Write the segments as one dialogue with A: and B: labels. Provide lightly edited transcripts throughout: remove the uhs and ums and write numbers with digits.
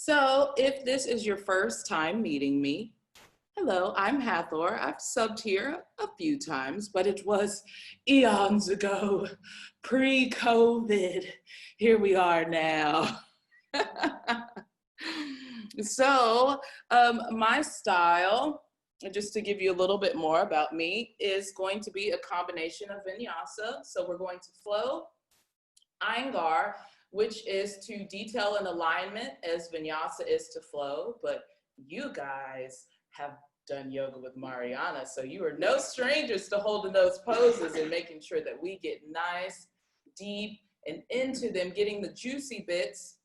A: So if this is your first time meeting me, hello, I'm Hathor. I've subbed here a few times, but it was eons ago, pre-COVID. Here we are now. So my style, just to give you a little bit more about me, is going to be a combination of vinyasa. So we're going to flow, Iyengar, which is to detail and alignment as vinyasa is to flow, but you guys have done yoga with Mariana, so you are no strangers to holding those poses and making sure that we get nice, deep, and into them, getting the juicy bits,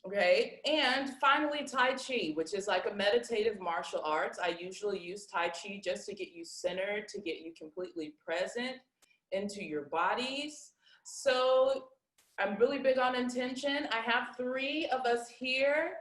A: okay? And finally, Tai Chi, which is like a meditative martial arts. I usually use Tai Chi just to get you centered, to get you completely present into your bodies. So I'm really big on intention. I have 3 of us here.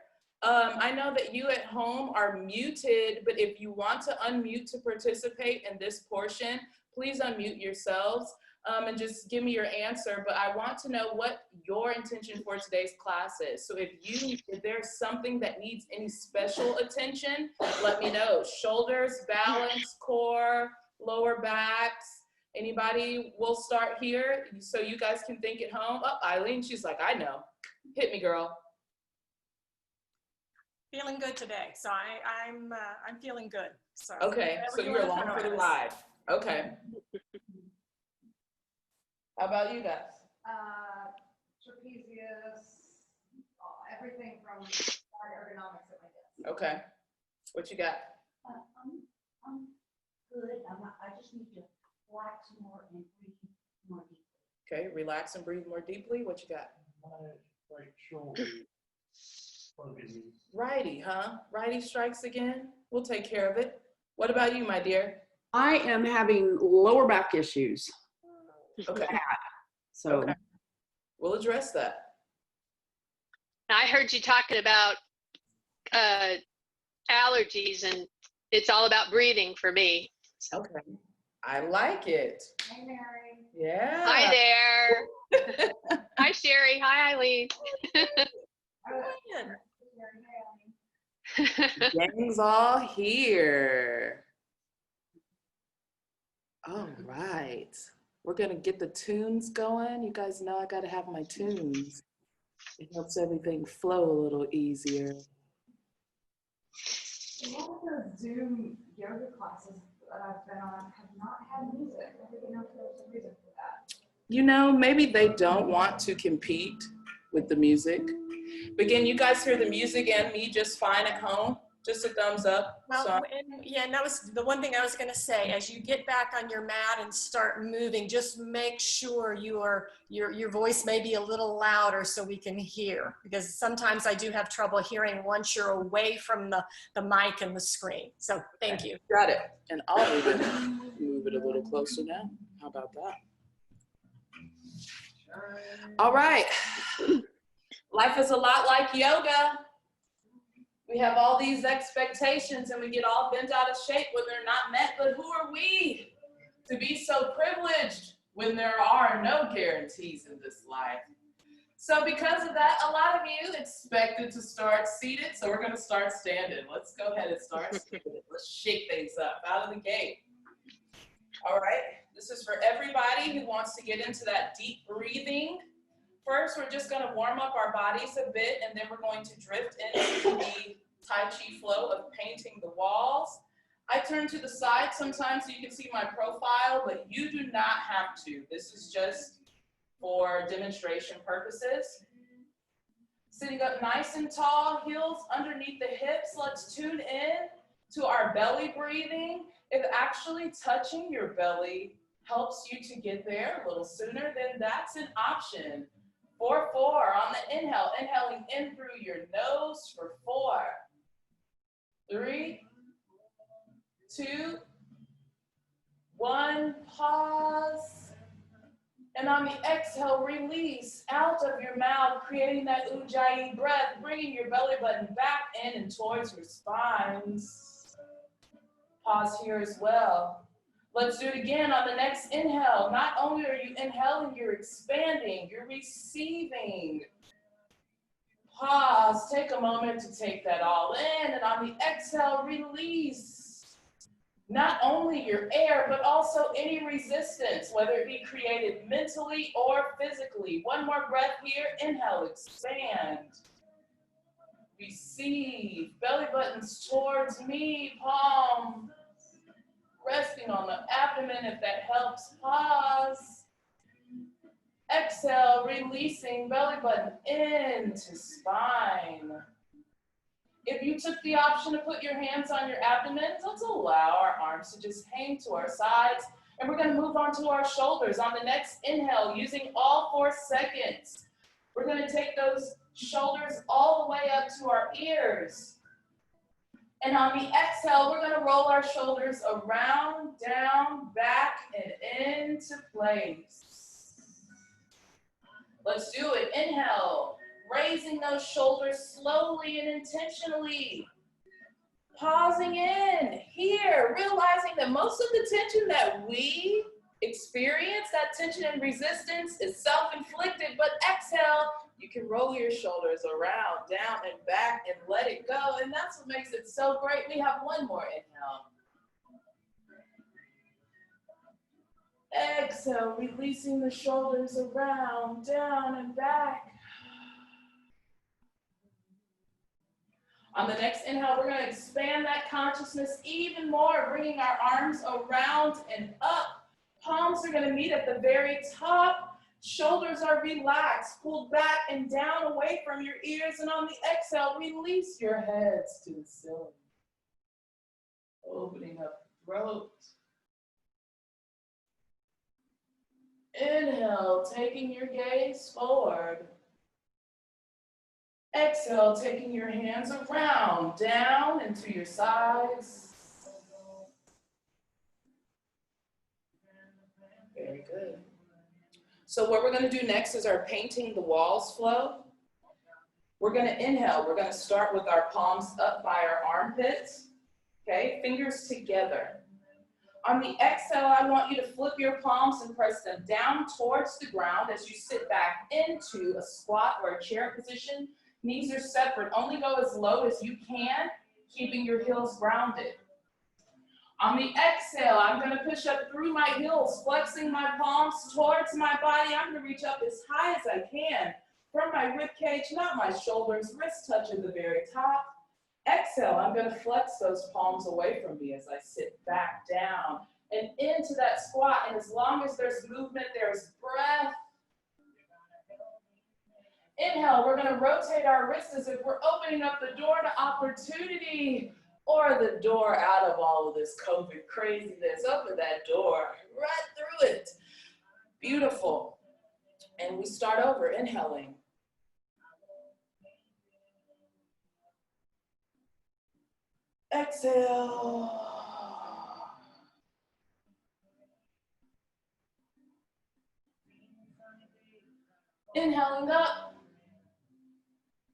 A: I know that you at home are muted, but if you want to unmute to participate in this portion, please unmute yourselves and just give me your answer. But I want to know what your intention for today's class is. So if there's something that needs any special attention, let me know. Shoulders, balance, core, lower backs. Anybody? We'll start here so you guys can think at home. Oh, Eileen, she's like, I know. Hit me, girl.
B: Feeling good today, so I'm feeling good. So
A: okay, so you're along for the ride. Okay. How about you guys?
C: Trapezius, everything from ergonomics at my desk.
A: Okay. What you got?
C: I'm good. I just need to relax more and breathe more deeply.
A: Okay, relax and breathe more deeply. What you got?
D: My right shoulder.
A: Righty, huh? Righty strikes again. We'll take care of it. What about you, my dear?
E: I am having lower back issues.
A: Okay.
E: So
A: okay. We'll address that.
F: I heard you talking about allergies, and it's all about breathing for me.
A: Okay. I like it.
C: Hey, Mary.
A: Yeah.
F: Hi there. Hi, Sherry. Hi, Eileen.
A: Gang's all here. All right. We're going to get the tunes going. You guys know I got to have my tunes. It helps everything flow a little easier.
C: A lot of the Zoom yoga classes that I've been on have not had music. I didn't know if there was a reason for that.
A: You know, maybe they don't want to compete with the music. But again, you guys hear the music and me just fine at home? Just a thumbs up.
B: Well, and that was the one thing I was going to say. As you get back on your mat and start moving, just make sure your voice may be a little louder so we can hear. Because sometimes I do have trouble hearing once you're away from the mic and the screen. So thank you.
A: Got it. And I'll move it a little closer now. How about that? All right. Life is a lot like yoga. We have all these expectations and we get all bent out of shape when they're not met, but who are we to be so privileged when there are no guarantees in this life? So because of that, a lot of you expected to start seated, so we're gonna start standing. Let's go ahead and start standing. Let's shake things up out of the gate. All right, this is for everybody who wants to get into that deep breathing. First, we're just going to warm up our bodies a bit, and then we're going to drift into the Tai Chi flow of painting the walls. I turn to the side sometimes so you can see my profile, but you do not have to. This is just for demonstration purposes. Sitting up nice and tall, heels underneath the hips. Let's tune in to our belly breathing. If actually touching your belly helps you to get there a little sooner, then that's an option. 4, 4 on the inhale, inhaling in through your nose for 4, 3, 2, 1, pause. And on the exhale, release out of your mouth, creating that ujjayi breath, bringing your belly button back in and towards your spines. Pause here as well. Let's do it again on the next inhale. Not only are you inhaling, you're expanding, you're receiving. Pause, take a moment to take that all in, and on the exhale, release. Not only your air, but also any resistance, whether it be created mentally or physically. One more breath here, inhale, expand. Receive, belly buttons towards me, palm resting on the abdomen if that helps. Pause. Exhale, releasing, belly button into spine. If you took the option to put your hands on your abdomen, let's allow our arms to just hang to our sides. And we're gonna move on to our shoulders. On the next inhale, using all 4 seconds, we're gonna take those shoulders all the way up to our ears. And on the exhale, we're gonna roll our shoulders around, down, back, and into place. Let's do it. Inhale, raising those shoulders slowly and intentionally. Pausing in here, realizing that most of the tension that we experience, that tension and resistance, is self-inflicted, but exhale, you can roll your shoulders around, down, and back, and let it go. And that's what makes it so great. We have one more inhale. Exhale, releasing the shoulders around, down, and back. On the next inhale, we're going to expand that consciousness even more, bringing our arms around and up. Palms are going to meet at the very top. Shoulders are relaxed, pulled back and down away from your ears. And on the exhale, release your heads to the ceiling. Opening up the throat. Inhale, taking your gaze forward. Exhale, taking your hands around, down and to your sides. Very good. So what we're going to do next is our painting the walls flow. We're going to inhale. We're going to start with our palms up by our armpits. Okay, fingers together. On the exhale, I want you to flip your palms and press them down towards the ground as you sit back into a squat or a chair position. Knees are separate. Only go as low as you can, keeping your heels grounded. On the exhale, I'm going to push up through my heels, flexing my palms towards my body. I'm going to reach up as high as I can from my rib cage, not my shoulders, wrists touching the very top. Exhale, I'm going to flex those palms away from me as I sit back down and into that squat. And as long as there's movement, there's breath. Inhale, we're going to rotate our wrists as if we're opening up the door to opportunity, or the door out of all of this COVID craziness. Open that door, right through it. Beautiful. And we start over, inhaling. Exhale. Inhaling up.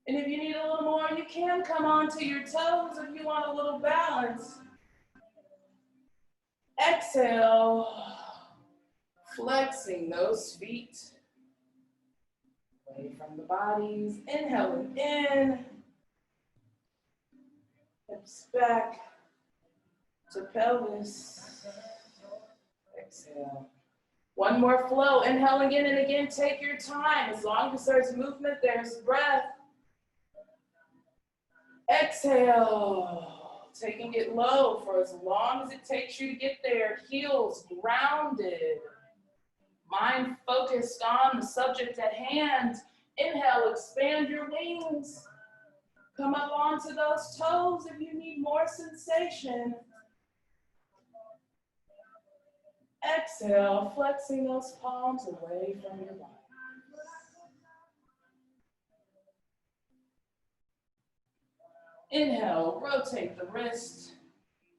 A: And if you need a little more, you can come onto your toes if you want a little balance. Exhale, flexing those feet away from the bodies. Inhaling in, hips back to pelvis. Exhale. One more flow, inhaling in and again, take your time. As long as there's movement, there's breath. Exhale, taking it low for as long as it takes you to get there. Heels grounded, mind focused on the subject at hand. Inhale, expand your wings. Come up onto those toes if you need more sensation. Exhale, flexing those palms away from your body. Inhale, rotate the wrist,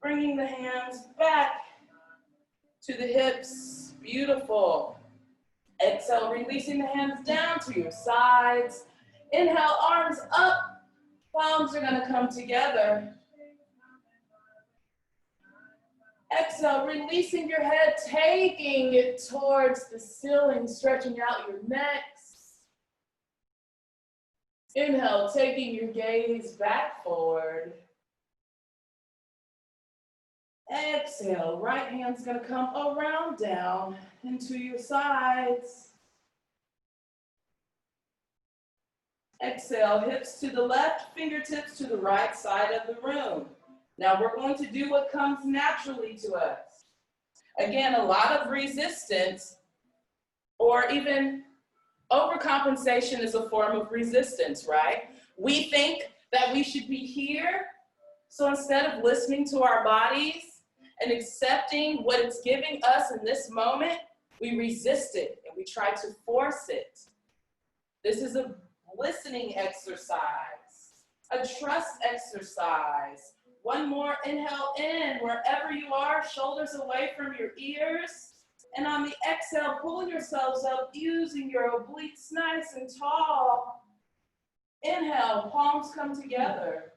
A: bringing the hands back to the hips. Beautiful. Exhale, releasing the hands down to your sides. Inhale, arms up. Palms are going to come together. Exhale, releasing your head, taking it towards the ceiling, stretching out your necks. Inhale, taking your gaze back forward. Exhale, right hand's gonna come around down into your sides. Exhale, hips to the left, fingertips to the right side of the room. Now we're going to do what comes naturally to us. Again, a lot of resistance or even overcompensation is a form of resistance, right? We think that we should be here, so instead of listening to our bodies and accepting what it's giving us in this moment, we resist it and we try to force it. This is a listening exercise, a trust exercise. One more inhale in, wherever you are, shoulders away from your ears. And on the exhale, pull yourselves up using your obliques nice and tall. Inhale, palms come together.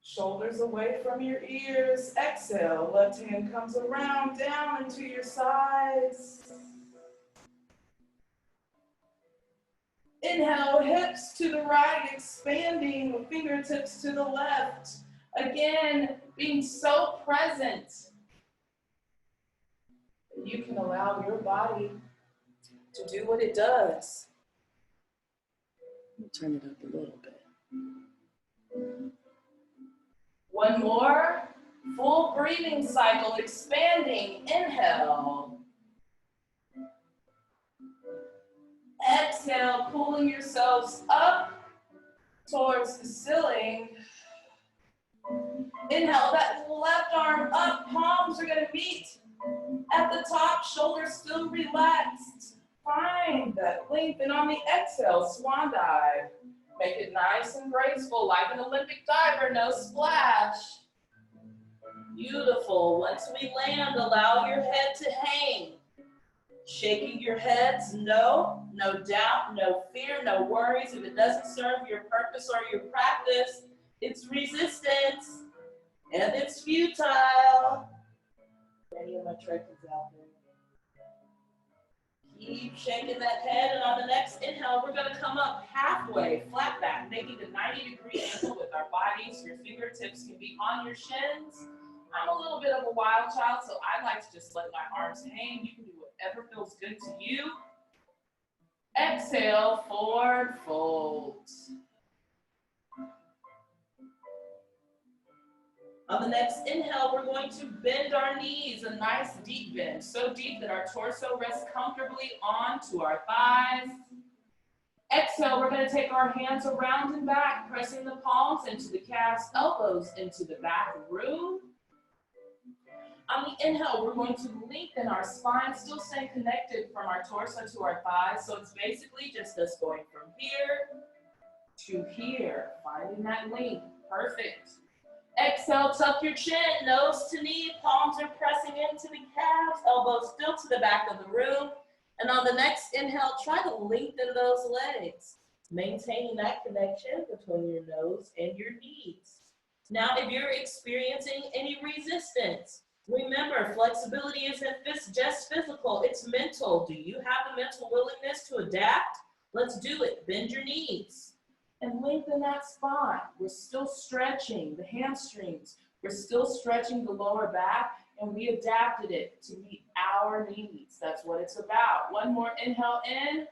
A: Shoulders away from your ears. Exhale, left hand comes around, down into your sides. Inhale, hips to the right, expanding, fingertips to the left. Again, being so present. You can allow your body to do what it does. Turn it up a little bit. One more, full breathing cycle, expanding. Inhale. Exhale, pulling yourselves up towards the ceiling. Inhale, that left arm up, palms are gonna meet at the top, shoulders still relaxed. Find that length, and on the exhale, swan dive. Make it nice and graceful, like an Olympic diver, no splash. Beautiful. Once we land, allow your head to hang. Shaking your heads, no doubt, no fear, no worries. If it doesn't serve your purpose or your practice, it's resistance and it's futile. Any of my Trekkies out there? Keep shaking that head, and on the next inhale, we're gonna come up halfway, flat back, making a 90-degree angle with our bodies. Your fingertips can be on your shins. I'm a little bit of a wild child, so I like to just let my arms hang. You can do whatever feels good to you. Exhale, forward fold. On the next inhale, we're going to bend our knees, a nice deep bend, so deep that our torso rests comfortably onto our thighs. Exhale, we're going to take our hands around and back, pressing the palms into the calves, elbows into the back room. On the inhale, we're going to lengthen our spine, still staying connected from our torso to our thighs. So it's basically just us going from here to here, finding that length. Perfect. Exhale, tuck your chin, nose to knee, palms are pressing into the calves, elbows still to the back of the room. And on the next inhale, try to lengthen those legs, maintaining that connection between your nose and your knees. Now, if you're experiencing any resistance, remember, flexibility isn't just physical, it's mental. Do you have the mental willingness to adapt? Let's do it. Bend your knees and lengthen that spine. We're still stretching the hamstrings. We're still stretching the lower back, and we adapted it to meet our needs. That's what it's about. One more inhale in.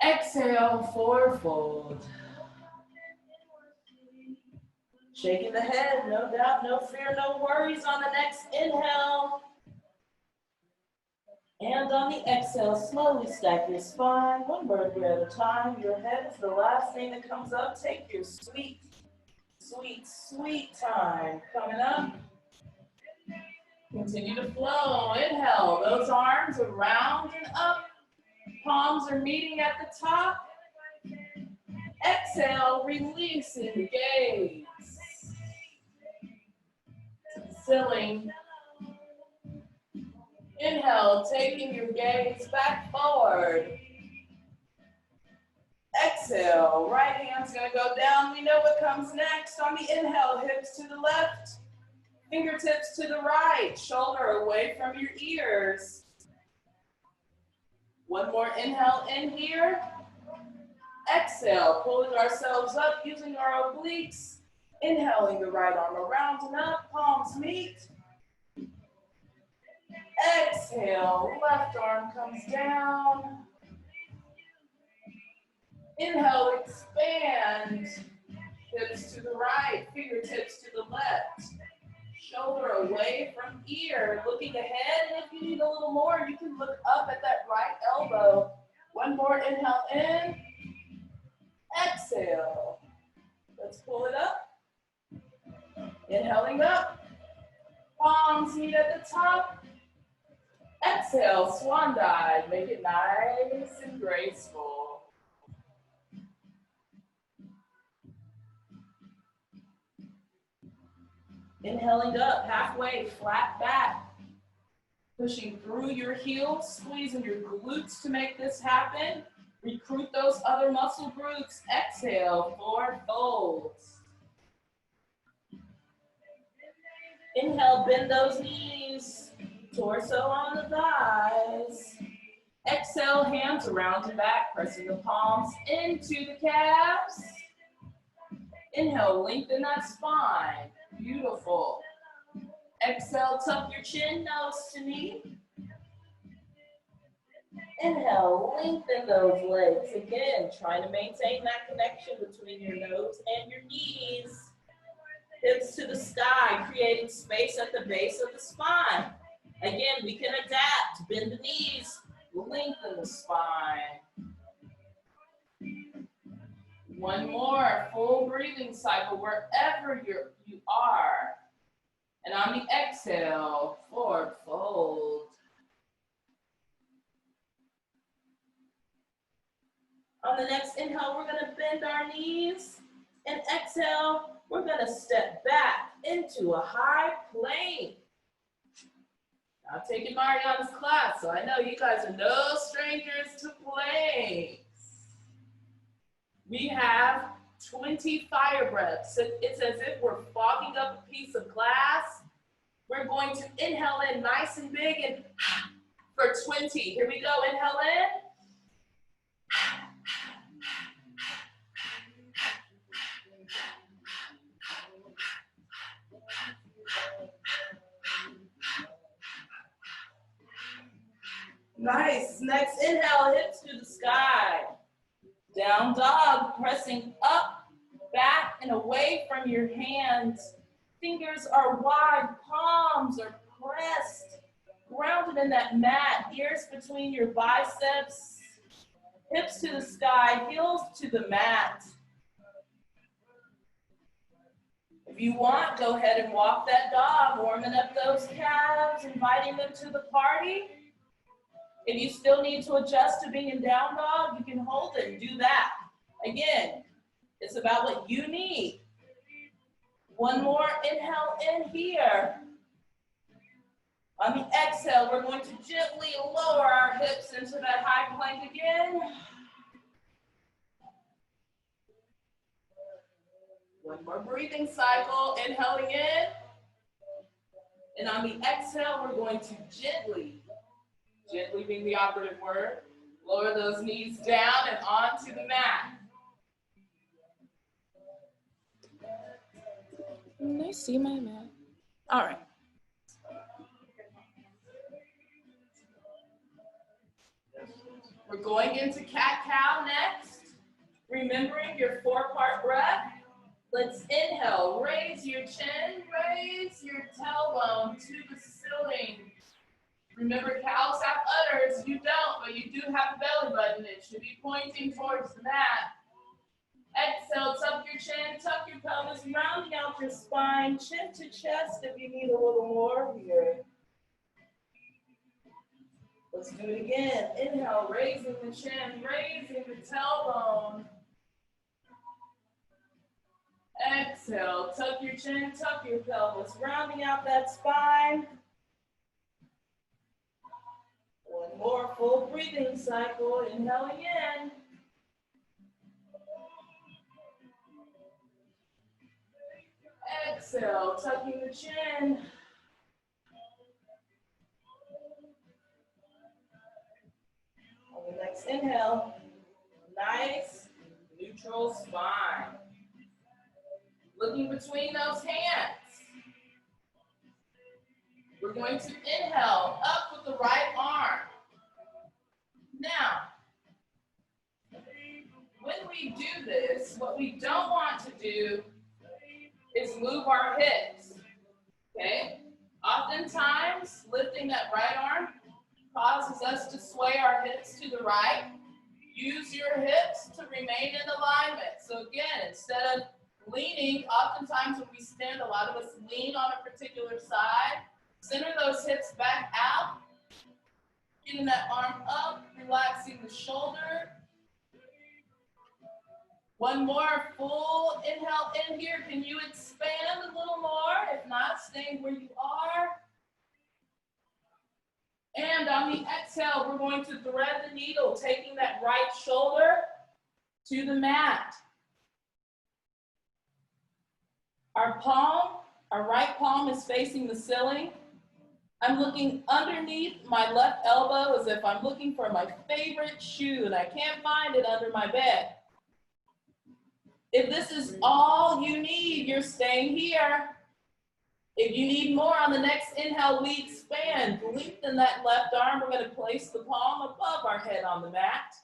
A: Exhale, forward fold. Shaking the head, no doubt, no fear, no worries on the next inhale. And on the exhale, slowly stack your spine, one vertebra at a time. Your head is the last thing that comes up. Take your sweet, sweet, sweet time. Coming up. Continue to flow. Inhale, those arms around and up. Palms are meeting at the top. Exhale, release, engage. Ceiling. Inhale, taking your gaze back forward. Exhale, right hand's gonna go down. We know what comes next. On the inhale, hips to the left, fingertips to the right, shoulder away from your ears. One more inhale in here. Exhale, pulling ourselves up using our obliques. Inhaling the right arm around and up, palms meet. Exhale, left arm comes down. Inhale, expand. Hips to the right, fingertips to the left. Shoulder away from ear, looking ahead, and if you need a little more, you can look up at that right elbow. One more inhale in. Exhale. Let's pull it up. Inhaling up. Palms meet at the top. Exhale, swan dive. Make it nice and graceful. Inhaling up, halfway, flat back. Pushing through your heels, squeezing your glutes to make this happen. Recruit those other muscle groups. Exhale, forward folds. Inhale, bend those knees. Torso on the thighs. Exhale, hands around and back, pressing the palms into the calves. Inhale, lengthen that spine. Beautiful. Exhale, tuck your chin, nose to knee. Inhale, lengthen those legs. Again, trying to maintain that connection between your nose and your knees. Hips to the sky, creating space at the base of the spine. Again, we can adapt. Bend the knees, lengthen the spine. One more full breathing cycle wherever you are. And on the exhale, forward fold. On the next inhale, we're gonna bend our knees. And exhale, we're gonna step back into a high plank. I've taken Mariana's class, so I know you guys are no strangers to planks. We have 20 fire breaths. It's as if we're fogging up a piece of glass. We're going to inhale in nice and big and for 20. Here we go, inhale in. Nice. Next inhale, hips to the sky. Down dog, pressing up, back, and away from your hands. Fingers are wide, palms are pressed, grounded in that mat, ears between your biceps, hips to the sky, heels to the mat. If you want, go ahead and walk that dog, warming up those calves, inviting them to the party. If you still need to adjust to being in down dog, you can hold it and do that. Again, it's about what you need. One more inhale in here. On the exhale, we're going to gently lower our hips into that high plank again. One more breathing cycle, inhaling in. And on the exhale, we're going to gently being the operative word, lower those knees down and onto the mat. Can I see my mat? All right. We're going into cat-cow next. Remembering your 4-part breath. Let's inhale, raise your chin, raise your tailbone to the ceiling. Remember, cows have udders, you don't, but you do have a belly button. It should be pointing towards the mat. Exhale, tuck your chin, tuck your pelvis, rounding out your spine, chin to chest if you need a little more here. Let's do it again. Inhale, raising the chin, raising the tailbone. Exhale, tuck your chin, tuck your pelvis, rounding out that spine. One more full breathing cycle, inhaling in. Exhale, tucking the chin. On inhale, nice neutral spine. Looking between those hands. We're going to inhale up with the right arm. Now, when we do this, what we don't want to do is move our hips, okay? Oftentimes, lifting that right arm causes us to sway our hips to the right. Use your hips to remain in alignment. So again, instead of leaning, oftentimes when we stand, a lot of us lean on a particular side. Center those hips back out. Getting that arm up, relaxing the shoulder. One more full inhale in here. Can you expand a little more? If not, staying where you are. And on the exhale, we're going to thread the needle, taking that right shoulder to the mat. Our right palm is facing the ceiling. I'm looking underneath my left elbow as if I'm looking for my favorite shoe and I can't find it under my bed. If this is all you need, you're staying here. If you need more on the next inhale, we expand. Lengthen that left arm. We're going to place the palm above our head on the mat.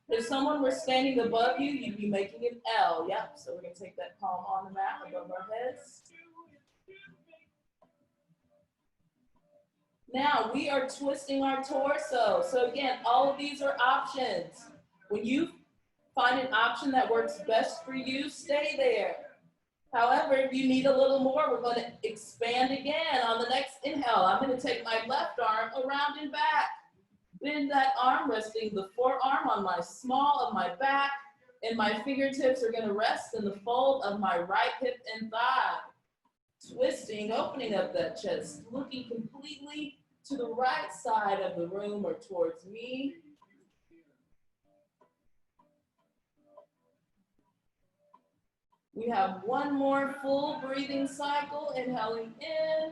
A: If someone were standing above you, you'd be making an L. Yep, so we're going to take that palm on the mat above our heads. Now we are twisting our torso. So again, all of these are options. When you find an option that works best for you, stay there. However, if you need a little more, we're going to expand again on the next inhale. I'm going to take my left arm around and back. Bend that arm, resting the forearm on my small of my back, and my fingertips are going to rest in the fold of my right hip and thigh. Twisting, opening up that chest, looking completely to the right side of the room or towards me. We have one more full breathing cycle, inhaling in,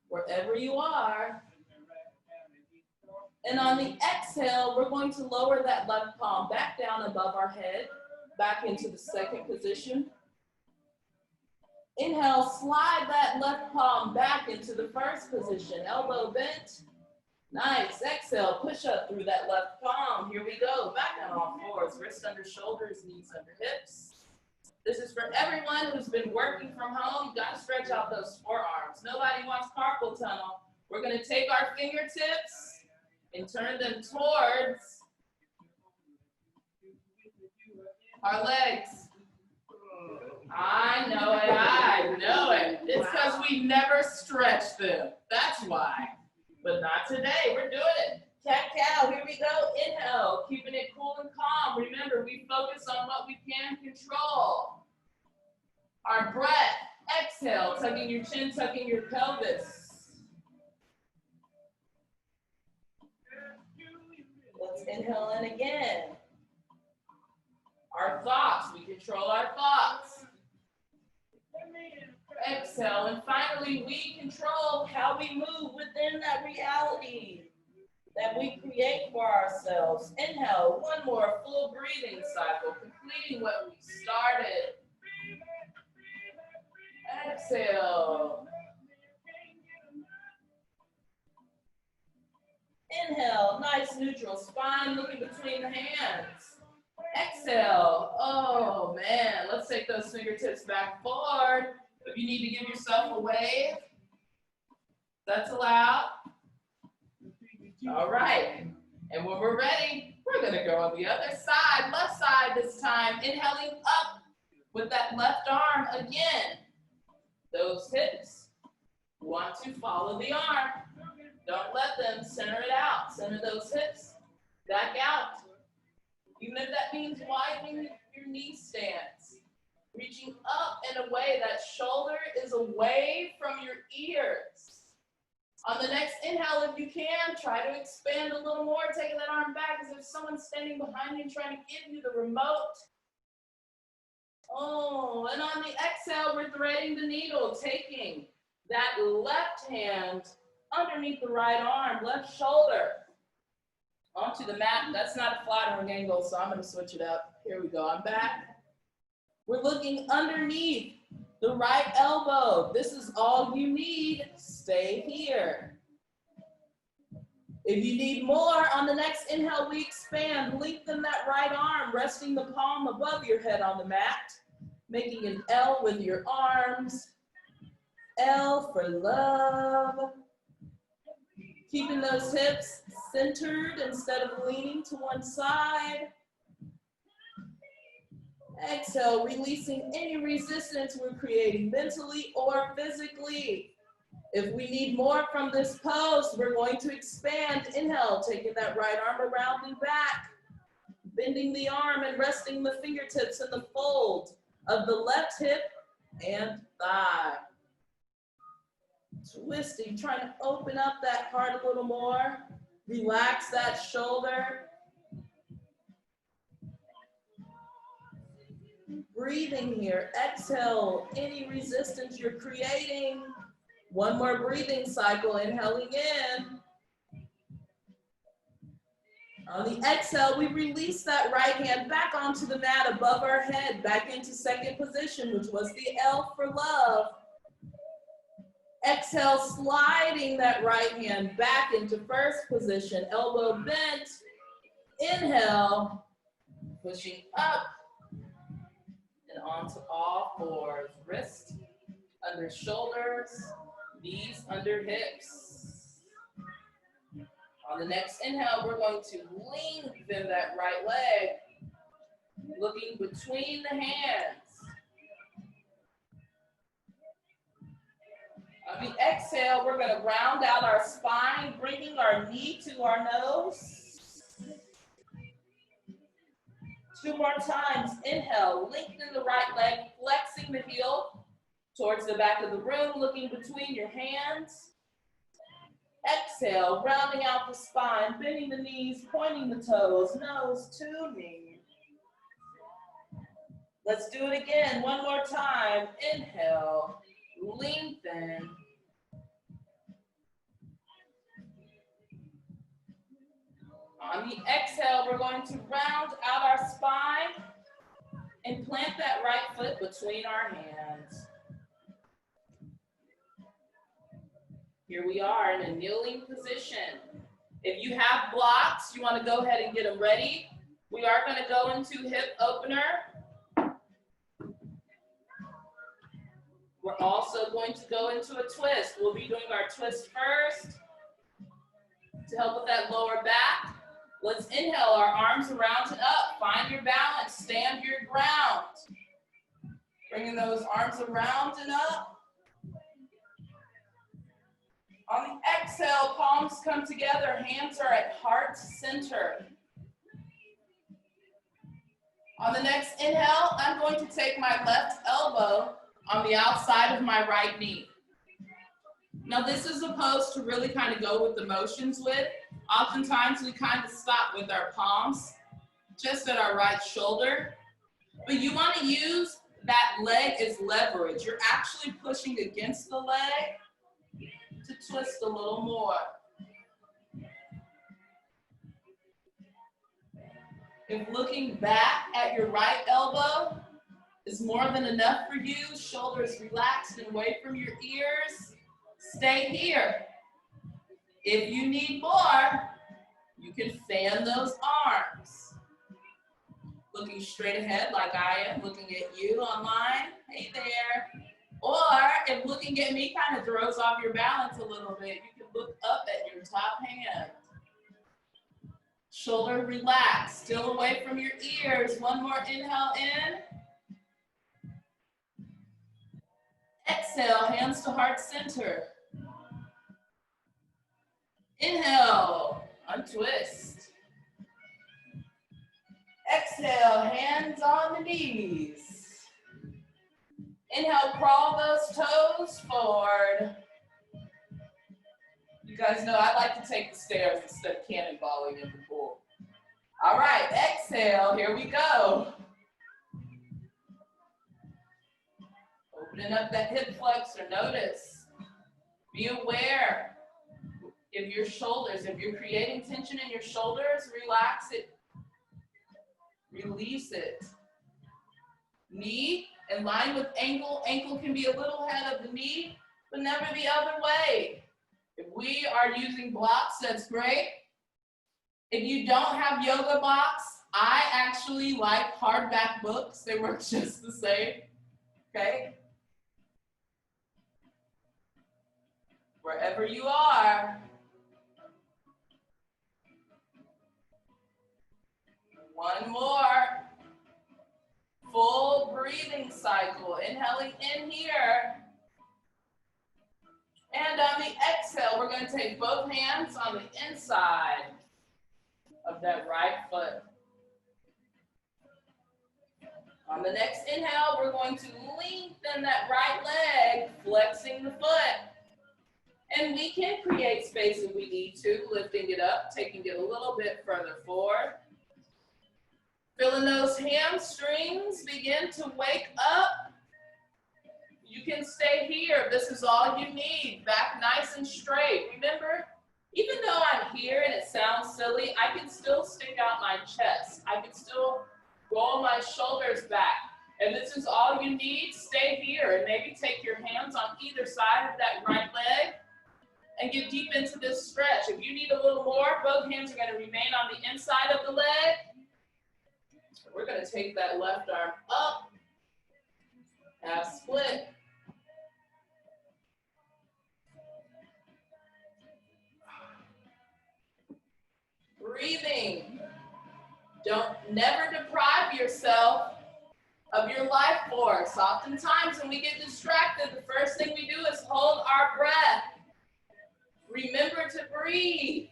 A: wherever you are. And on the exhale, we're going to lower that left palm back down above our head, back into the second position. Inhale, slide that left palm back into the first position, elbow bent. Nice, exhale, push up through that left palm. Here we go, back on all fours, wrists under shoulders, knees under hips. This is for everyone who's been working from home. You've got to stretch out those forearms. Nobody wants carpal tunnel. We're going to take our fingertips and turn them towards our legs. I know it. It's because we never stretch them. That's why. But not today. We're doing it. Cat-cow, here we go. Inhale, keeping it cool and calm. Remember, we focus on what we can control. Our breath. Exhale, tucking your chin, tucking your pelvis. Let's inhale in again. Our thoughts, we control our thoughts. Exhale, and finally, we control how we move within that reality that we create for ourselves. Inhale, one more full breathing cycle, completing what we started. Exhale. Inhale, nice neutral spine, looking between the hands. Exhale. Oh man, let's take those fingertips back forward. If you need to give yourself a wave, that's allowed. All right, and when we're ready, we're gonna go on the other side, left side this time, inhaling up with that left arm again. Those hips want to follow the arm. Don't let them center it out. Center those hips back out. Even if that means widening your knee stance. Reaching up and away, that shoulder is away from your ears. On the next inhale, if you can, try to expand a little more, taking that arm back as if someone's standing behind you and trying to give you the remote. Oh, and on the exhale, we're threading the needle, taking that left hand underneath the right arm, left shoulder. Onto the mat. That's not a flattering angle, so I'm going to switch it up. Here we go. I'm back. We're looking underneath the right elbow. This is all you need. Stay here. If you need more, on the next inhale, we expand. Lengthen that right arm, resting the palm above your head on the mat. Making an L with your arms. L for love. Keeping those hips centered instead of leaning to one side. Exhale, releasing any resistance we're creating mentally or physically. If we need more from this pose, we're going to expand. Inhale, taking that right arm around and back. Bending the arm and resting the fingertips in the fold of the left hip and thigh. Twisting, trying to open up that heart a little more. Relax that shoulder. Breathing here. Exhale any resistance you're creating. One more breathing cycle, inhaling in. On the exhale, we release that right hand back onto the mat above our head, back into second position, which was the L for love. Exhale, sliding that right hand back into first position, elbow bent. Inhale, pushing up and onto all fours. Wrist under shoulders, knees under hips. On the next inhale, we're going to lengthen that right leg, looking between the hands. On the exhale, we're going to round out our spine, bringing our knee to our nose. 2 more times. Inhale, lengthen the right leg, flexing the heel towards the back of the room, looking between your hands. Exhale, rounding out the spine, bending the knees, pointing the toes, nose to knee. Let's do it again, one more time. Inhale, lengthen. On the exhale, we're going to round out our spine and plant that right foot between our hands. Here we are in a kneeling position. If you have blocks, you want to go ahead and get them ready. We are going to go into hip opener. We're also going to go into a twist. We'll be doing our twist first to help with that lower back. Let's inhale, our arms around and up. Find your balance, stand your ground. Bringing those arms around and up. On the exhale, palms come together, hands are at heart center. On the next inhale, I'm going to take my left elbow on the outside of my right knee. Now this is a pose to really kind of go with the motions with. Oftentimes we kind of stop with our palms just at our right shoulder, but you want to use that leg as leverage. You're actually pushing against the leg to twist a little more. If looking back at your right elbow is more than enough for you, shoulders relaxed and away from your ears, stay here. If you need more, you can fan those arms. Looking straight ahead like I am, looking at you online, hey there. Or if looking at me kind of throws off your balance a little bit, you can look up at your top hand. Shoulder relaxed, still away from your ears. One more inhale in. Exhale, hands to heart center. Inhale, untwist. Exhale, hands on the knees. Inhale, crawl those toes forward. You guys know I like to take the stairs instead of cannonballing in the pool. All right, exhale, here we go. Opening up that hip flexor, notice. Be aware. Give your shoulders, if you're creating tension in your shoulders, relax it. Release it. Knee in line with ankle. Ankle can be a little ahead of the knee, but never the other way. If we are using blocks, that's great. If you don't have yoga blocks, I actually like hardback books. They work just the same, okay? Wherever you are. One more. Full breathing cycle. Inhaling in here. And on the exhale, we're going to take both hands on the inside of that right foot. On the next inhale, we're going to lengthen that right leg, flexing the foot. And we can create space if we need to, lifting it up, taking it a little bit further forward. Feeling those hamstrings begin to wake up. You can stay here. This is all you need. Back nice and straight. Remember, even though I'm here and it sounds silly, I can still stick out my chest. I can still roll my shoulders back. And this is all you need. Stay here and maybe take your hands on either side of that right leg and get deep into this stretch. If you need a little more, both hands are going to remain on the inside of the leg. We're going to take that left arm up, half split. Breathing. Never deprive yourself of your life force. Oftentimes when we get distracted, the first thing we do is hold our breath. Remember to breathe.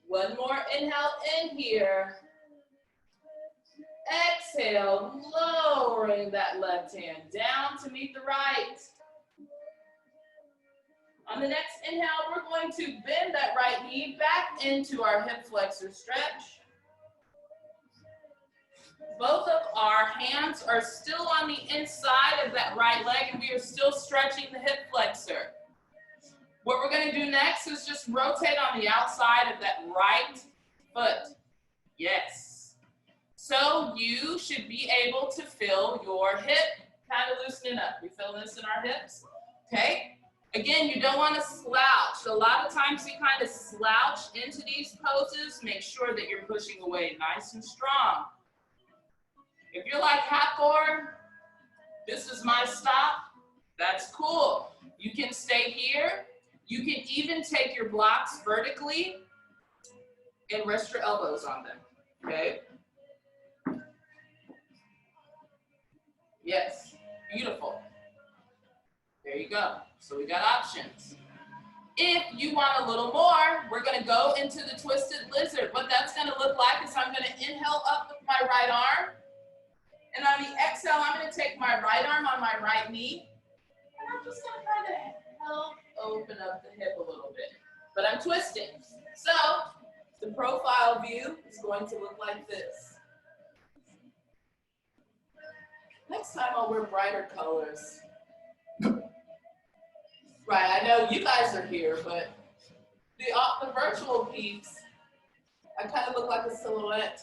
A: One more inhale in here. Exhale, lowering that left hand down to meet the right. On the next inhale, we're going to bend that right knee back into our hip flexor stretch. Both of our hands are still on the inside of that right leg, and we are still stretching the hip flexor. What we're going to do next is just rotate on the outside of that right foot. Yes. So you should be able to feel your hip kind of loosening up. We feel this in our hips? Okay. Again, you don't want to slouch. A lot of times we kind of slouch into these poses. Make sure that you're pushing away nice and strong. If you're like Hathor, this is my stop, that's cool. You can stay here. You can even take your blocks vertically and rest your elbows on them, okay? Yes, beautiful. There you go. So we got options. If you want a little more, we're gonna go into the twisted lizard. What that's gonna look like is I'm gonna inhale up with my right arm. And on the exhale, I'm gonna take my right arm on my right knee. And I'm just gonna kind of help open up the hip a little bit. But I'm twisting. So the profile view is going to look like this. Next time I'll wear brighter colors. Right, I know you guys are here, but the virtual peeps, I kind of look like a silhouette.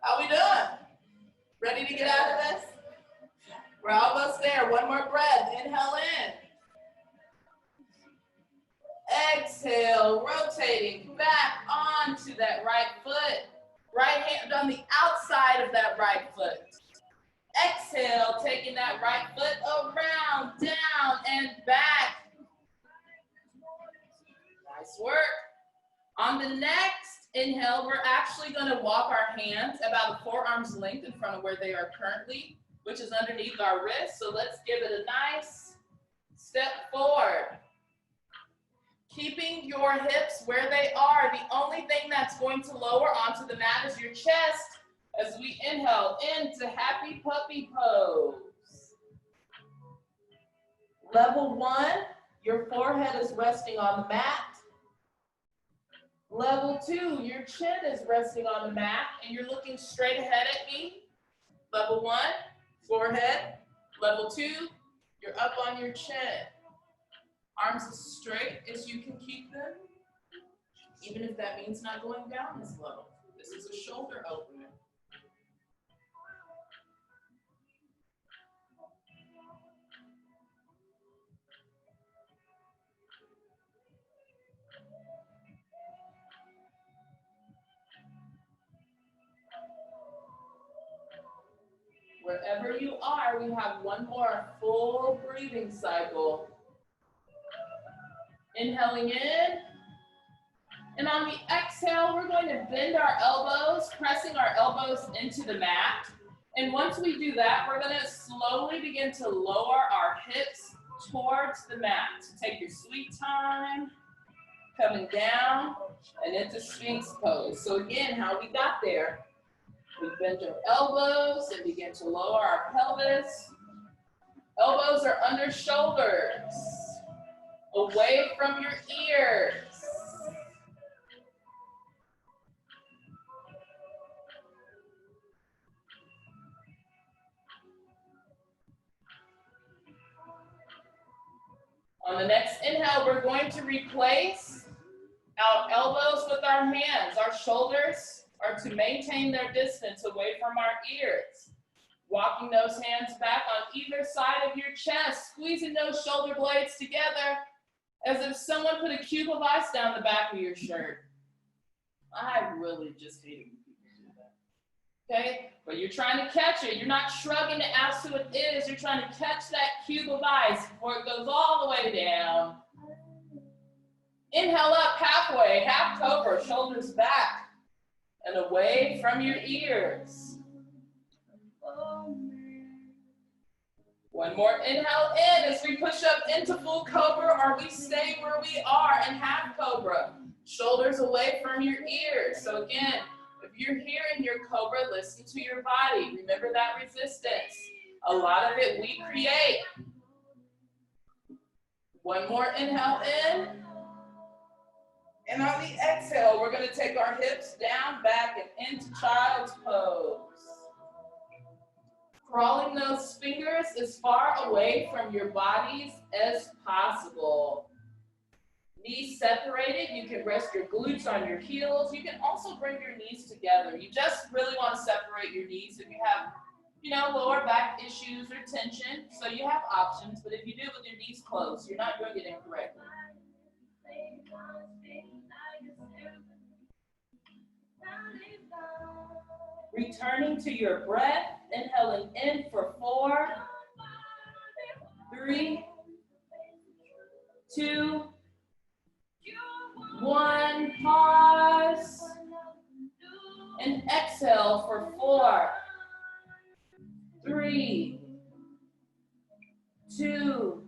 A: How we doing? Ready to get out of this? We're almost there. One more breath. Inhale in. Exhale, rotating back onto that right foot. Right hand on the outside of that right foot. Exhale, taking that right foot around, down, and back. Nice work. On the next inhale, we're actually going to walk our hands about a forearm's length in front of where they are currently, which is underneath our wrist. So let's give it a nice step forward. Keeping your hips where they are. The only thing that's going to lower onto the mat is your chest as we inhale into happy puppy pose. Level 1, your forehead is resting on the mat. Level 2, your chin is resting on the mat and you're looking straight ahead at me. Level 1, forehead. Level 2, you're up on your chin. Arms as straight as you can keep them, even if that means not going down as low. This is a shoulder opener. Wherever you are, we have one more full breathing cycle. Inhaling in. And on the exhale, we're going to bend our elbows, pressing our elbows into the mat. And once we do that, we're going to slowly begin to lower our hips towards the mat. Take your sweet time, coming down and into Sphinx pose. So again, how we got there. We bend our elbows and begin to lower our pelvis. Elbows are under shoulders, away from your ears. On the next inhale, we're going to replace our elbows with our hands. Our shoulders are to maintain their distance away from our ears. Walking those hands back on either side of your chest, squeezing those shoulder blades together as if someone put a cube of ice down the back of your shirt. I really just hate it when people do that. Okay? But you're trying to catch it. You're not shrugging it as to it is. You're trying to catch that cube of ice before it goes all the way down. Inhale up halfway, half cobra, shoulders back and away from your ears. One more inhale in as we push up into full cobra, or we stay where we are in half cobra. Shoulders away from your ears. So again, if you're here in your cobra, listen to your body. Remember that resistance. A lot of it we create. One more inhale in. And on the exhale, we're going to take our hips down, back, and into child's pose. Crawling those fingers as far away from your bodies as possible. Knees separated, you can rest your glutes on your heels. You can also bring your knees together. You just really want to separate your knees if you have, lower back issues or tension. So you have options, but if you do it with your knees closed, you're not doing it incorrectly. Returning to your breath, inhaling in for 4, 3, 2, 1, pause, and exhale for 4, 3, 2,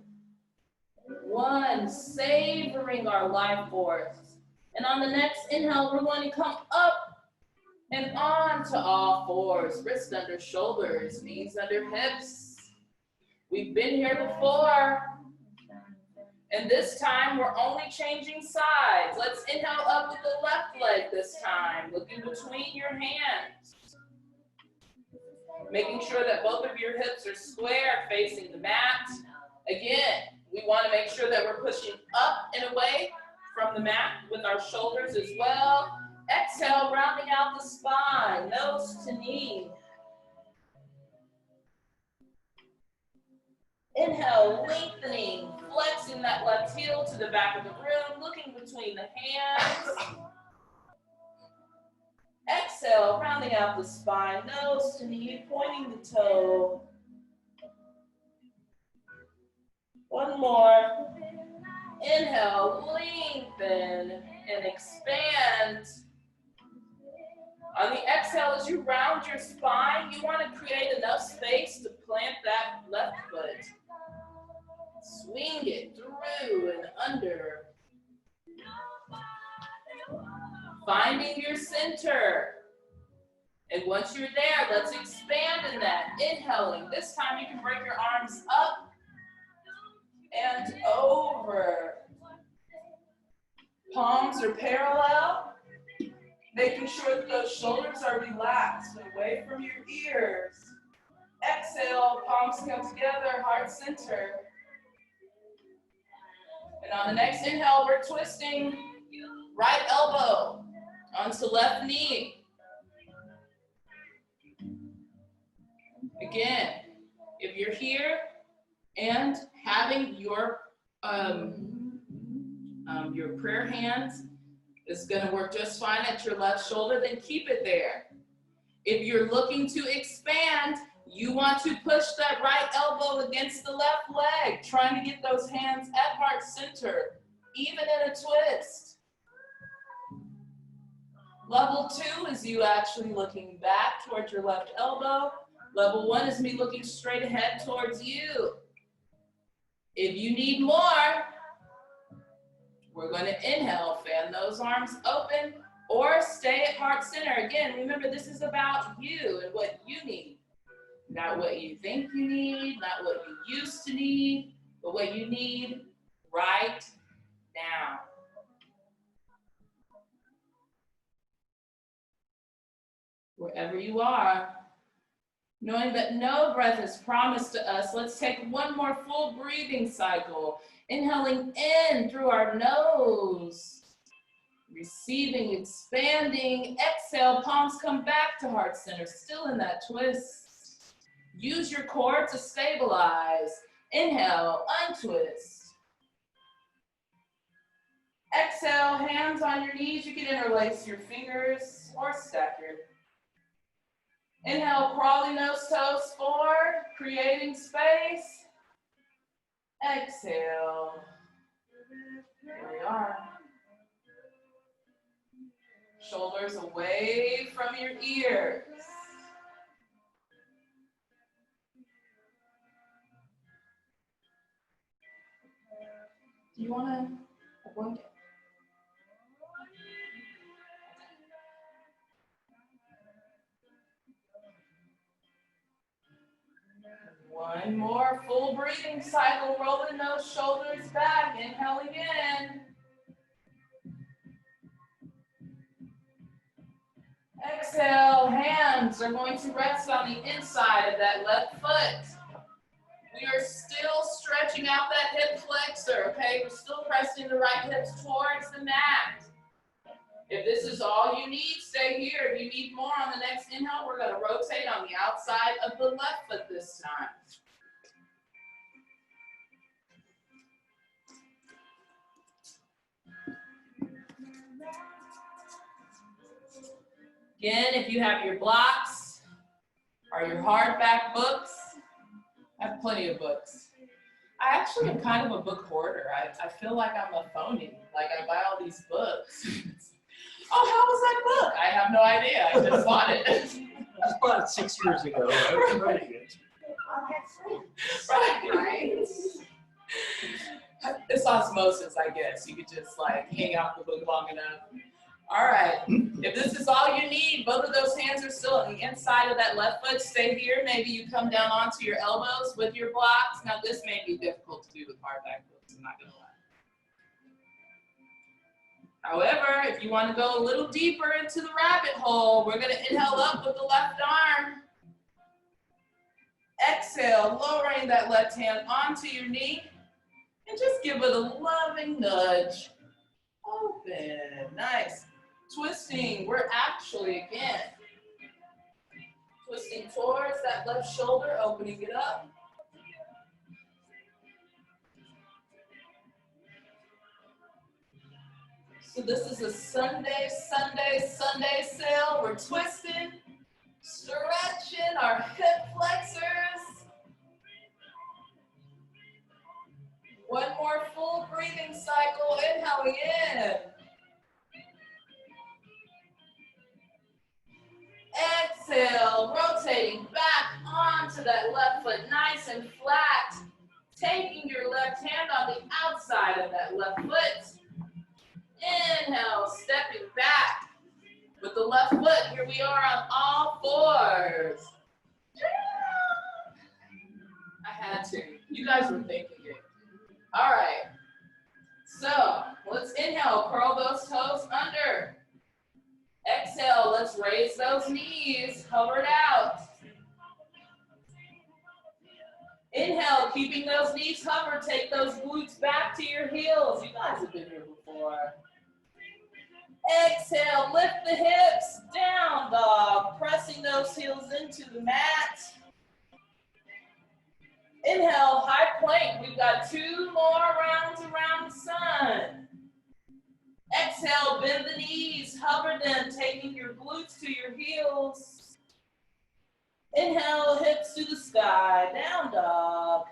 A: 1, savoring our life force. And on the next inhale, we're going to come up and on to all fours, wrists under shoulders, knees under hips. We've been here before. And this time, we're only changing sides. Let's inhale up with the left leg this time, looking between your hands. Making sure that both of your hips are square, facing the mat. Again, we want to make sure that we're pushing up and away from the mat with our shoulders as well. Exhale, rounding out the spine, nose to knee. Inhale, lengthening, flexing that left heel to the back of the room, looking between the hands. Exhale, rounding out the spine, nose to knee, pointing the toe. One more. Inhale, lengthen and expand. On the exhale, as you round your spine, you want to create enough space to plant that left foot. Swing it through and under. Finding your center. And once you're there, let's expand in that. Inhaling. This time you can break your arms up and over. Palms are parallel. Making sure that those shoulders are relaxed and away from your ears. Exhale, palms come together, heart center. And on the next inhale, we're twisting right elbow onto left knee. Again, if you're here and having your prayer hands is going to work just fine at your left shoulder, then keep it there. If you're looking to expand, you want to push that right elbow against the left leg, trying to get those hands at heart center, even in a twist. Level 2 is you actually looking back towards your left elbow. Level 1 is me looking straight ahead towards you. If you need more, we're going to inhale, fan those arms open, or stay at heart center. Again, remember, this is about you and what you need. Not what you think you need, not what you used to need, but what you need right now. Wherever you are, knowing that no breath is promised to us, let's take one more full breathing cycle. Inhaling in through our nose. Receiving, expanding. Exhale, palms come back to heart center, still in that twist. Use your core to stabilize. Inhale, untwist. Exhale, hands on your knees. You can interlace your fingers or stack your. Inhale, crawling nose toes forward, creating space. Exhale. Here we are. Shoulders away from your ears. Do you want a blanket? One more full breathing cycle. Roll the nose, shoulders back. Inhaling in. Exhale, hands are going to rest on the inside of that left foot. We are still stretching out that hip flexor, okay? We're still pressing the right hips towards the mat. If this is all you need, stay here. If you need more on the next inhale, we're going to rotate on the outside of the left foot this time. Again, if you have your blocks or your hardback books, I have plenty of books. I actually am kind of a book hoarder. I feel like I'm a phony. Like I buy all these books. Oh, how was that book? I have no idea. I just bought it.
D: I just bought it 6 years ago. I was writing it.
A: Right. It's osmosis, I guess. You could just like hang out the book long enough. All right. If this is all you need, both of those hands are still on the inside of that left foot. Stay here. Maybe you come down onto your elbows with your blocks. Now, this may be difficult to do with hardback books. I'm not going to lie. However, if you want to go a little deeper into the rabbit hole, we're going to inhale up with the left arm. Exhale, lowering that left hand onto your knee. And just give it a loving nudge. Open. Nice. Twisting. We're actually, again, twisting towards that left shoulder, opening it up. So this is a Sunday sale. We're twisting, stretching our hip flexors. One more full breathing cycle. Inhaling in. Exhale, rotating back onto that left foot, nice and flat. Taking your left hand on the outside of that left foot. Inhale, stepping back with the left foot. Here we are on all fours. I had to. You guys were thinking it. All right. So let's inhale, curl those toes under. Exhale, let's raise those knees, hover it out. Inhale, keeping those knees hover, take those glutes back to your heels. You guys have been here before. Exhale, lift the hips, down dog, pressing those heels into the mat. Inhale, high plank. We've got 2 more rounds around the sun. Exhale, bend the knees, hover them, taking your glutes to your heels. Inhale, hips to the sky, down dog.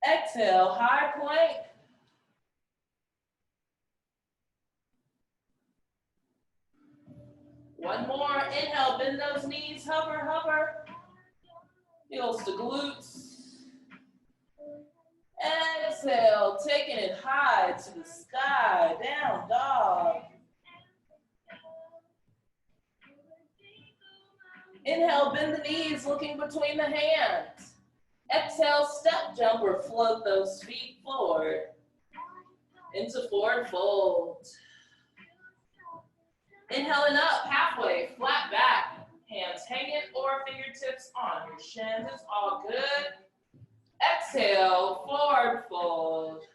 A: Exhale, high plank. One more, inhale, bend those knees, hover, hover. Heels to glutes. Exhale, taking it high to the sky, down dog. Inhale, bend the knees, looking between the hands. Exhale, step jump or float those feet forward into forward fold. Inhaling up, halfway, flat back, hands hanging or fingertips on your shins, it's all good. Exhale, forward fold.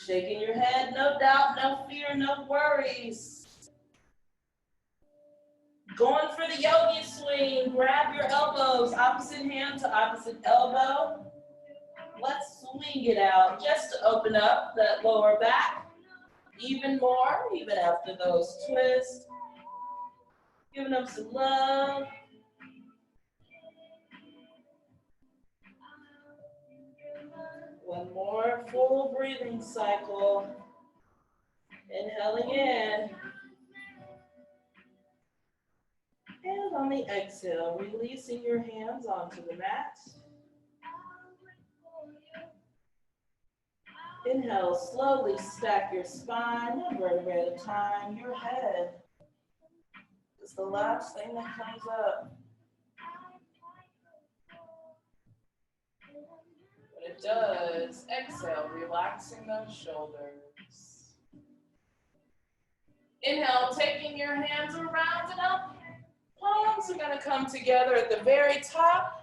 A: Shaking your head, no doubt, no fear, no worries. Going for the yogi swing, grab your elbows, opposite hand to opposite elbow. Let's swing it out just to open up that lower back. Even more, even after those twists. Giving them some love. One more full breathing cycle. Inhaling in. And on the exhale, releasing your hands onto the mat. Inhale, slowly stack your spine, one vertebrae at a time. Your head is the last thing that comes up. When it does, exhale, relaxing those shoulders. Inhale, taking your hands around and up. Palms are gonna come together at the very top.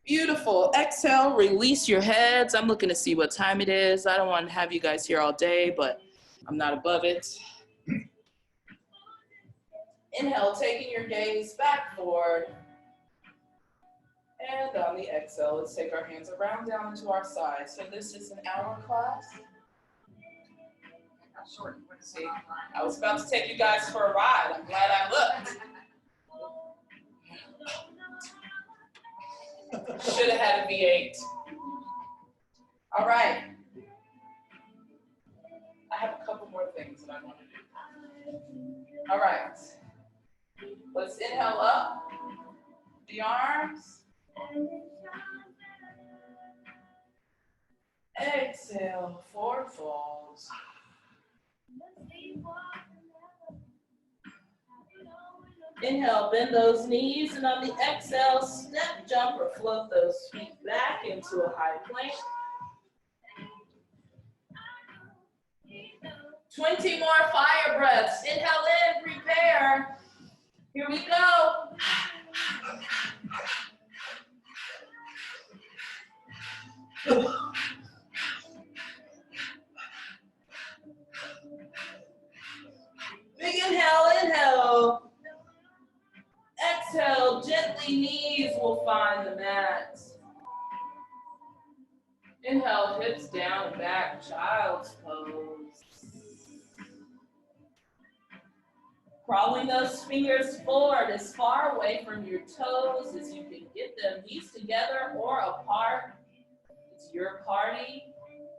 A: Beautiful. Exhale, release your heads. I'm looking to see what time it is. I don't want to have you guys here all day, but I'm not above it. Inhale, taking your gaze back forward. And on the exhale, let's take our hands around down to our side. So this is an hour class. See, I was about to take you guys for a ride. I'm glad I looked. Should have had a V8. All right. I have a couple more things that I want to do. All right. Let's inhale up. The arms. Exhale, forward folds. Inhale, bend those knees, and on the exhale, step, jump, or float those feet back into a high plank. 20 more fire breaths. Inhale in, prepare. Here we go. Big inhale, inhale. Exhale, gently knees will find the mat. Inhale, hips down and back, child's pose. Crawling those fingers forward as far away from your toes as you can get them, knees together or apart. It's your party.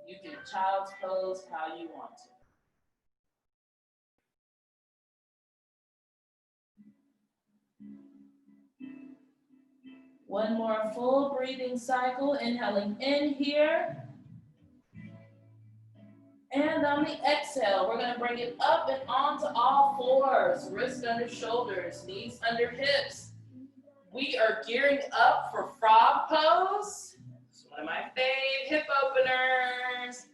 A: You can child's pose how you want to. One more full breathing cycle, inhaling in here. And on the exhale, we're gonna bring it up and onto all fours, wrists under shoulders, knees under hips. We are gearing up for frog pose. It's one of my fave hip openers.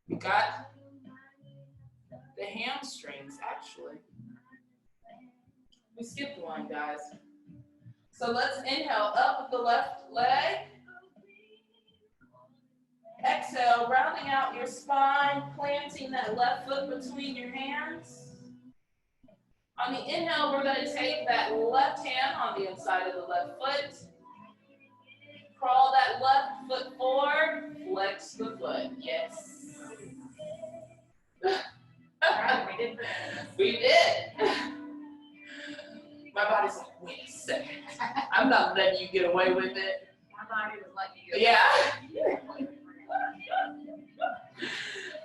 A: We got the hamstrings, actually. We skipped one, guys. So let's inhale up with the left leg. Exhale, rounding out your spine, planting that left foot between your hands. On the inhale, we're going to take that left hand on the inside of the left foot. Crawl that left foot forward, flex the foot. Yes. We did. My body's like, wait a second. I'm not letting you get away with it.
C: My body was letting you go.
A: Yeah.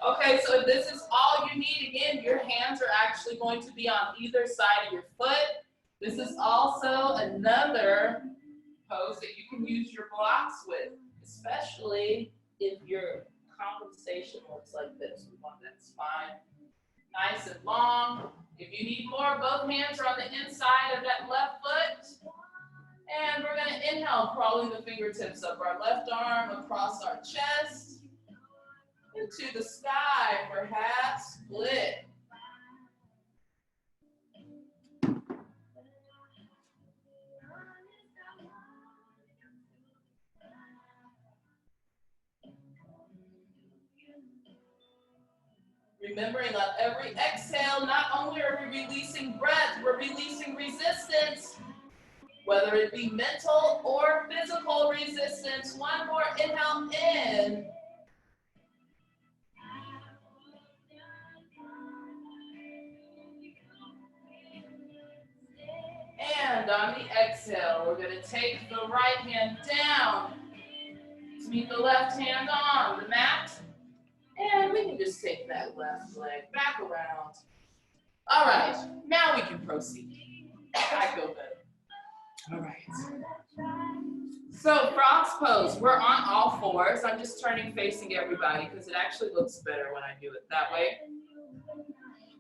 A: Okay, so if this is all you need, again, your hands are actually going to be on either side of your foot. This is also another pose that you can use your blocks with, especially if your compensation looks like this. We want that spine nice and long. If you need more, both hands are on the inside of that left foot. And we're going to inhale, crawling the fingertips up our left arm across our chest into the sky for half split. Remembering on every exhale, not only are we releasing breath, we're releasing resistance, whether it be mental or physical resistance. One more inhale in. And on the exhale, we're going to take the right hand down to meet the left hand on the mat. And we can just take that left leg back around. All right, now we can proceed. I feel good. All right. So frog's pose, we're on all fours. I'm just turning facing everybody because it actually looks better when I do it that way.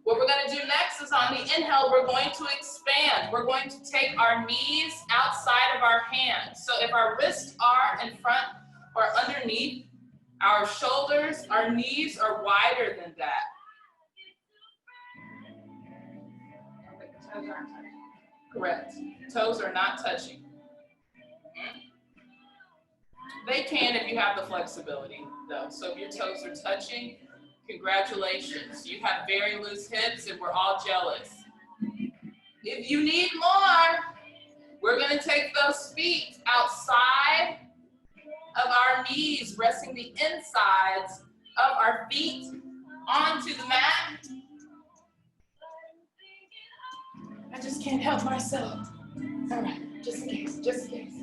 A: What we're going to do next is on the inhale, we're going to expand. We're going to take our knees outside of our hands. So if our wrists are in front or underneath, our shoulders, our knees are wider than that.
C: But the toes aren't touching.
A: Correct. Toes are not touching. They can if you have the flexibility, though. So if your toes are touching, congratulations. You have very loose hips and we're all jealous. If you need more, we're going to take those feet outside of our knees, resting the insides of our feet onto the mat. I just can't help myself. All right, just in case, just in case.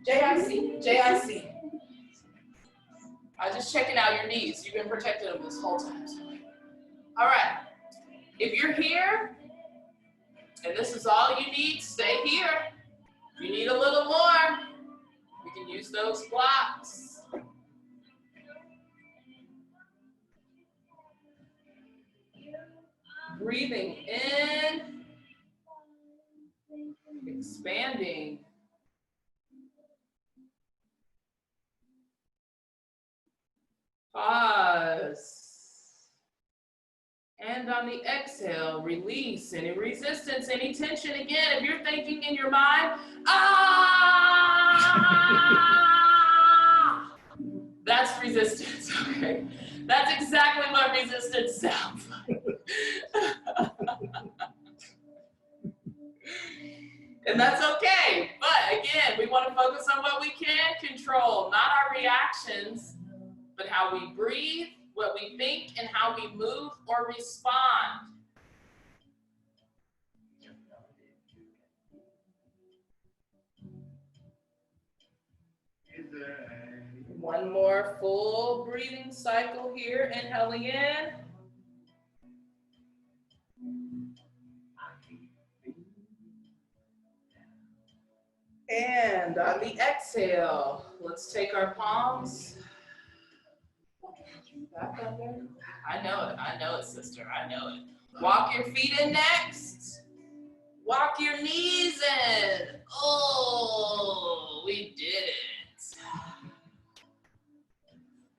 A: JIC, JIC. I was just checking out your knees. You've been protecting them this whole time. All right, if you're here and this is all you need, stay here. If you need a little more, we can use those blocks. Breathing in, expanding. Pause. And on the exhale, release any resistance, any tension. Again, if you're thinking in your mind, ah, that's resistance, okay? That's exactly what resistance sounds like. And that's okay. But again, we want to focus on what we can control, not our reactions, but how we breathe, what we think, and how we move or respond. One more full breathing cycle here, inhaling in. And on the exhale, let's take our palms back under. I know it, sister, I know it. Walk your feet in next. Walk your knees in. Oh, we did it.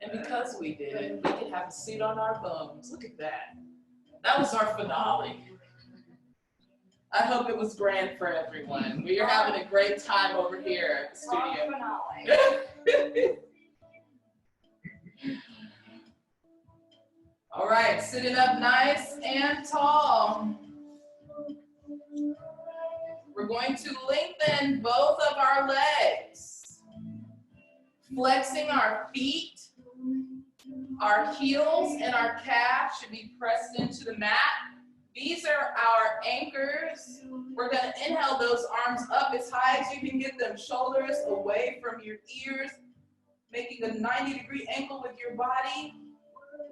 A: And because we did it, we can have a seat on our bums. Look at that. That was our finale. I hope it was grand for everyone. We are having a great time over here at the studio.
C: Finale.
A: All right, sitting up nice and tall. We're going to lengthen both of our legs, flexing our feet. Our heels and our calves should be pressed into the mat. These are our anchors. We're going to inhale those arms up as high as you can get them, shoulders away from your ears, making a 90-degree angle with your body,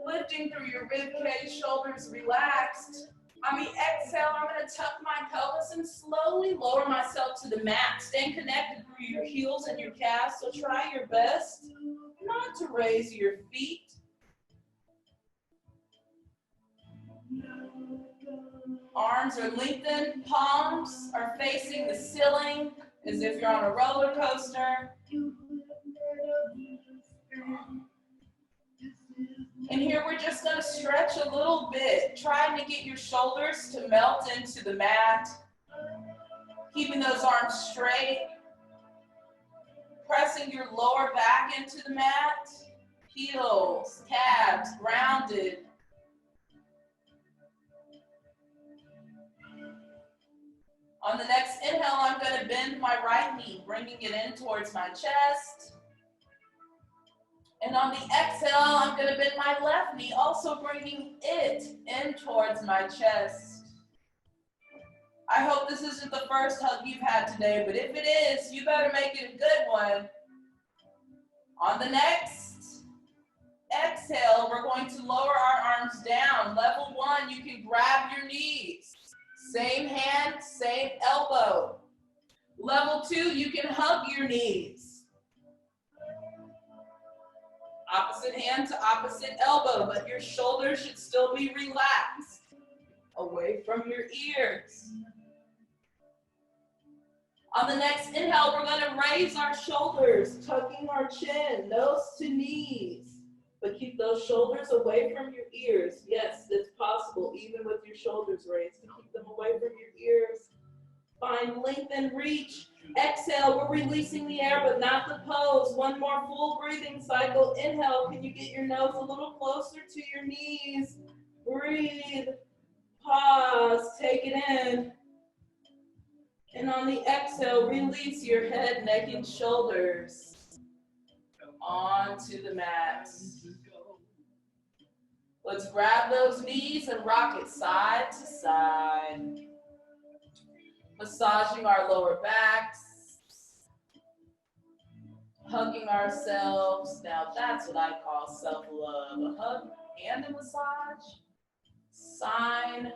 A: lifting through your rib cage, shoulders relaxed. On the exhale, I'm going to tuck my pelvis and slowly lower myself to the mat, staying connected through your heels and your calves. So try your best not to raise your feet. Arms are lengthened, palms are facing the ceiling as if you're on a roller coaster. And here we're just going to stretch a little bit, trying to get your shoulders to melt into the mat, keeping those arms straight, pressing your lower back into the mat, heels, calves grounded. On the next inhale, I'm going to bend my right knee, bringing it in towards my chest. And on the exhale, I'm going to bend my left knee, also bringing it in towards my chest. I hope this isn't the first hug you've had today, but if it is, you better make it a good one. On the next exhale, we're going to lower our arms down. Level 1, you can grab your knees. Same hand, same elbow. Level 2, you can hug your knees. Opposite hand to opposite elbow, but your shoulders should still be relaxed, away from your ears. On the next inhale, we're going to raise our shoulders, tucking our chin, nose to knees. But keep those shoulders away from your ears. Yes, it's possible, even with your shoulders raised, to keep them away from your ears. Find length and reach. Exhale, we're releasing the air, but not the pose. One more full breathing cycle. Inhale, can you get your nose a little closer to your knees? Breathe, pause, take it in. And on the exhale, release your head, neck, and shoulders onto the mat. Let's grab those knees and rock it side to side. Massaging our lower backs. Hugging ourselves. Now that's what I call self-love. A hug and a massage. Sign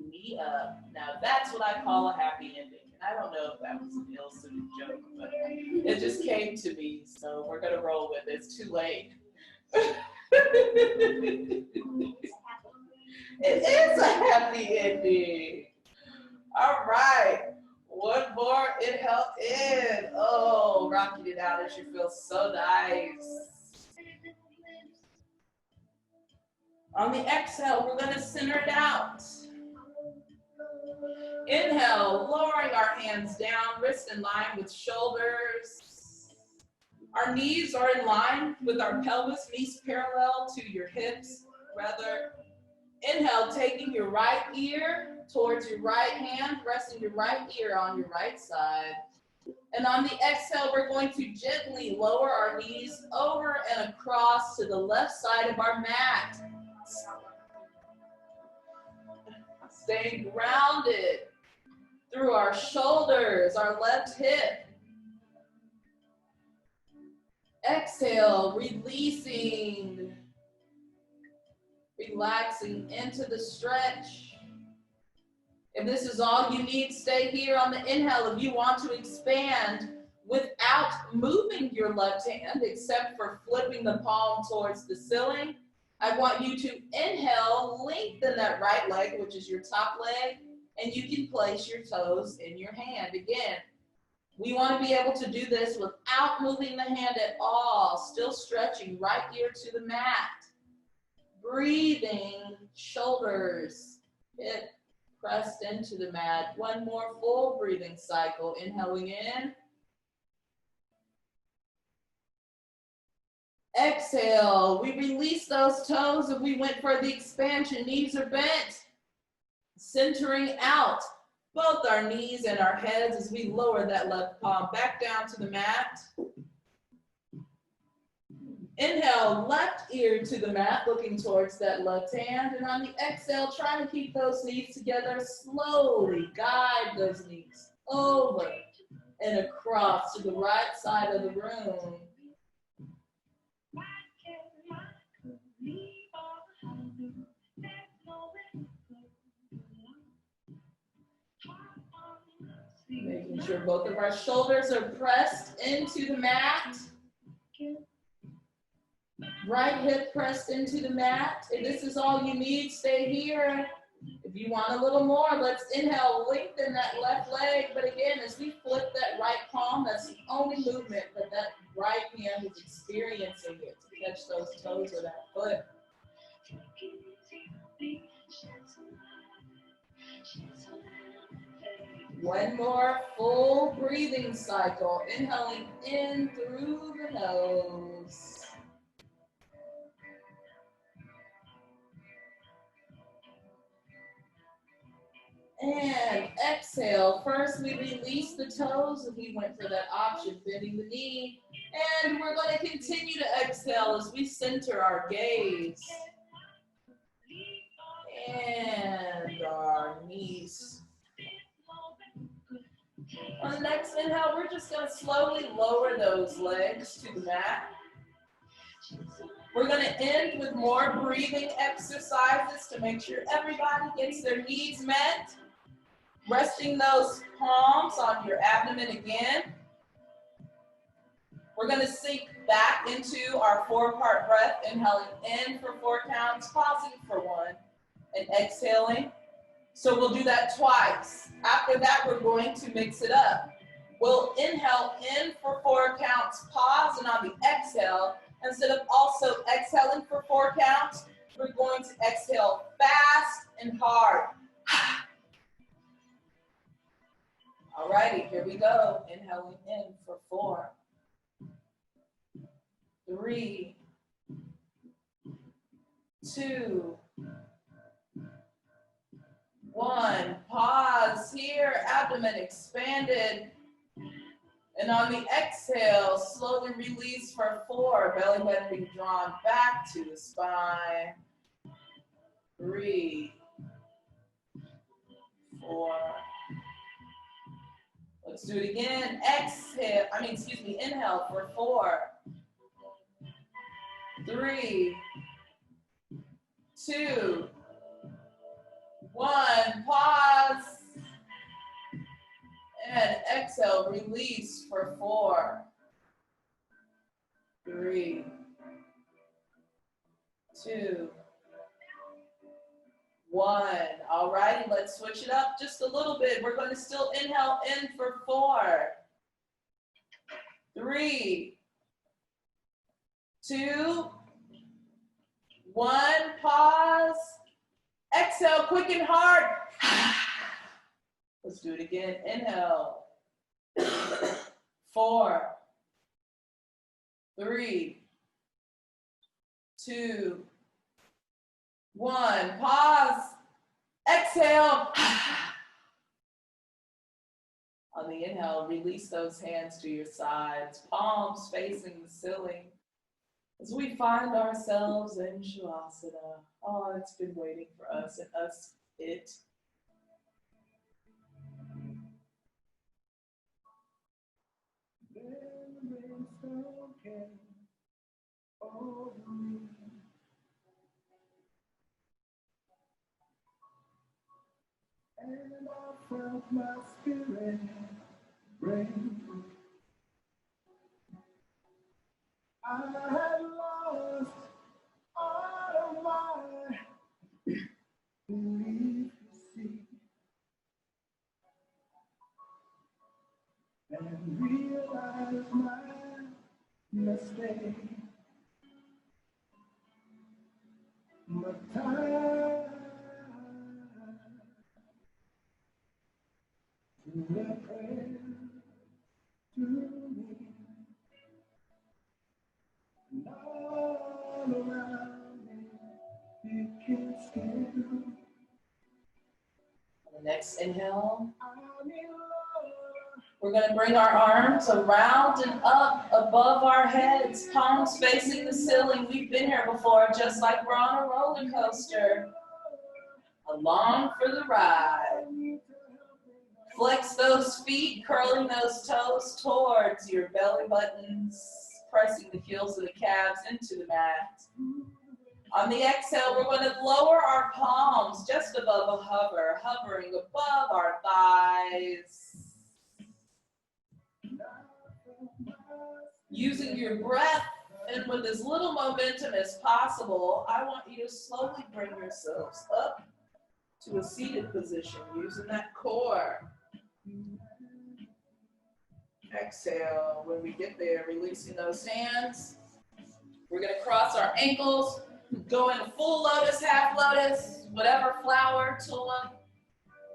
A: me up. Now that's what I call a happy ending. And I don't know if that was an ill-suited joke, but it just came to me. So we're going to roll with it. It's too late. It is a happy ending. All right. One more inhale in. Oh, rocking it out as you feel so nice. On the exhale, we're going to center it out. Inhale, lowering our hands down, wrists in line with shoulders. Our knees are in line with our pelvis, knees parallel to your hips, rather. Inhale, taking your right ear towards your right hand, resting your right ear on your right side. And on the exhale, we're going to gently lower our knees over and across to the left side of our mat. Staying grounded through our shoulders, our left hip. Exhale, releasing, relaxing into the stretch. If this is all you need, stay here on the inhale. If you want to expand without moving your left hand, except for flipping the palm towards the ceiling, I want you to inhale, lengthen that right leg, which is your top leg, and you can place your toes in your hand. Again, we want to be able to do this without moving the hand at all, still stretching right ear to the mat. Breathing, shoulders, hip pressed into the mat. One more full breathing cycle. Inhaling in. Exhale. We release those toes if we went for the expansion. Knees are bent. Centering out both our knees and our heads as we lower that left palm back down to the mat. Inhale, left ear to the mat, looking towards that left hand. And on the exhale, trying to keep those knees together. Slowly guide those knees over and across to the right side of the room. Making sure both of our shoulders are pressed into the mat. Right hip pressed into the mat. If this is all you need, stay here. If you want a little more, let's inhale, lengthen that left leg. But again, as we flip that right palm, that's the only movement that that right hand is experiencing it to catch those toes of that foot. One more full breathing cycle. Inhaling in through the nose. And exhale. First, we release the toes and we went for that option, bending the knee. And we're going to continue to exhale as we center our gaze. And our knees. On the next inhale, we're just going to slowly lower those legs to the mat. We're going to end with more breathing exercises to make sure everybody gets their needs met. Resting those palms on your abdomen again. We're going to sink back into our 4-part breath, inhaling in for 4 counts, pausing for 1, and exhaling. So we'll do that twice. After that, we're going to mix it up. We'll inhale in for 4 counts, pause, and on the exhale, instead of also exhaling for 4 counts, we're going to exhale fast and hard. All righty, here we go. Inhaling in for 4, 3, 2, 1. Pause here, abdomen expanded. And on the exhale, slowly release for 4, belly button being drawn back to the spine. 3, 4. Let's do it again. Inhale for 4, 3, 2, 1. Pause. And exhale, release for 4, 3, 2, 1. All righty, let's switch it up just a little bit. We're going to still inhale in for 4, 3, 2, 1. Pause. Exhale, quick and hard. Let's do it again. Inhale. 4, 3, 2, 1. Pause. Exhale. On the inhale, release those hands to your sides, palms facing the ceiling. As we find ourselves in Shavasana. Oh, it's been waiting for us and us it.
D: And I felt my spirit break. I had lost all of my belief, you see, and realized my mistake. But time
A: The next inhale, we're going to bring our arms around and up above our heads, palms facing the ceiling. We've been here before, just like we're on a roller coaster. Along for the ride. Flex those feet, curling those toes towards your belly buttons, pressing the heels of the calves into the mat. On the exhale, we're going to lower our palms just above a hover, hovering above our thighs. Using your breath and with as little momentum as possible, I want you to slowly bring yourselves up to a seated position, using that core. Exhale, when we get there, releasing those hands. We're gonna cross our ankles, go in full lotus, half lotus, whatever flower, tulip.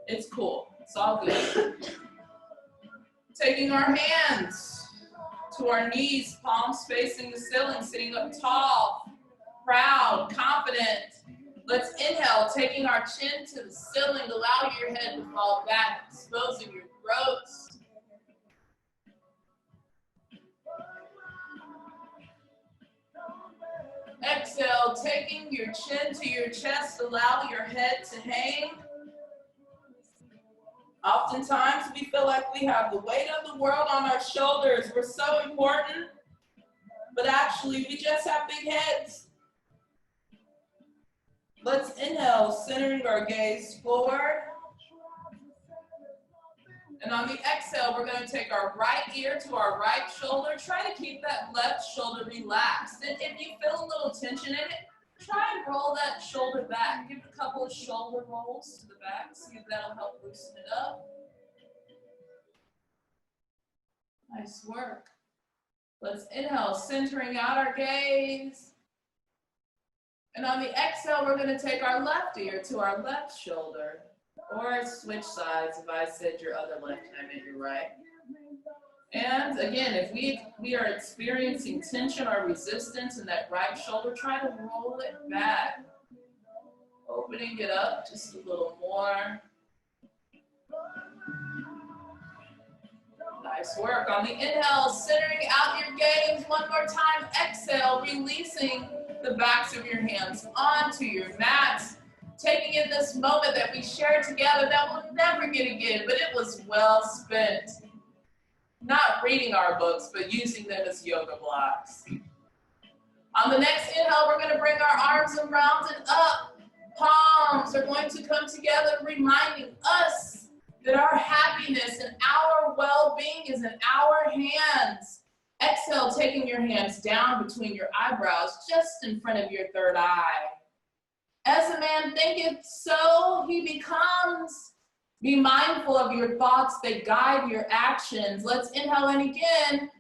A: It's cool, it's all good. Taking our hands to our knees, palms facing the ceiling, sitting up tall, proud, confident. Let's inhale, taking our chin to the ceiling. Allow your head to fall back, exposing your throats. Exhale, taking your chin to your chest. Allow your head to hang. Oftentimes, we feel like we have the weight of the world on our shoulders. We're so important, but actually, we just have big heads. Let's inhale, centering our gaze forward. And on the exhale, we're going to take our right ear to our right shoulder. Try to keep that left shoulder relaxed. And if you feel a little tension in it, try and roll that shoulder back. Give it a couple of shoulder rolls to the back. See if that'll help loosen it up. Nice work. Let's inhale, centering out our gaze. And on the exhale, we're going to take our left ear to our left shoulder. Or switch sides. If I said your other left and I meant your right. And again, if we are experiencing tension or resistance in that right shoulder, try to roll it back. Opening it up just a little more. Nice work. On the inhale, centering out your gaze. One more time. Exhale, releasing the backs of your hands onto your mats. Taking in this moment that we shared together that we'll never get again, but it was well spent. Not reading our books, but using them as yoga blocks. On the next inhale, we're going to bring our arms around and up. Palms are going to come together, reminding us that our happiness and our well-being is in our hands. Exhale, taking your hands down between your eyebrows, just in front of your third eye. As a man thinketh, so he becomes. Be mindful of your thoughts that guide your actions. Let's inhale in again.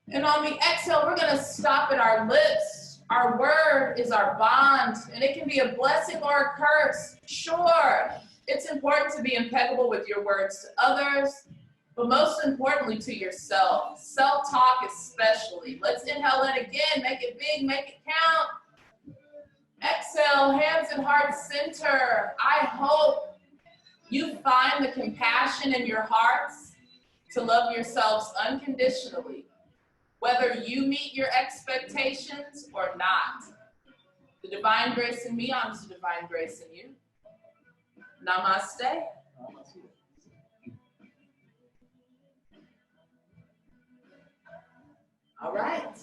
A: And on the exhale, we're going to stop at our lips. Our word is our bond, and it can be a blessing or a curse. Sure, it's important to be impeccable with your words to others, but most importantly to yourself. Self-talk especially. Let's inhale in again. Make it big, make it count. Exhale, hands and heart center. I hope you find the compassion in your hearts to love yourselves unconditionally, whether you meet your expectations or not. The divine grace in me honors the divine grace in you. Namaste. All right.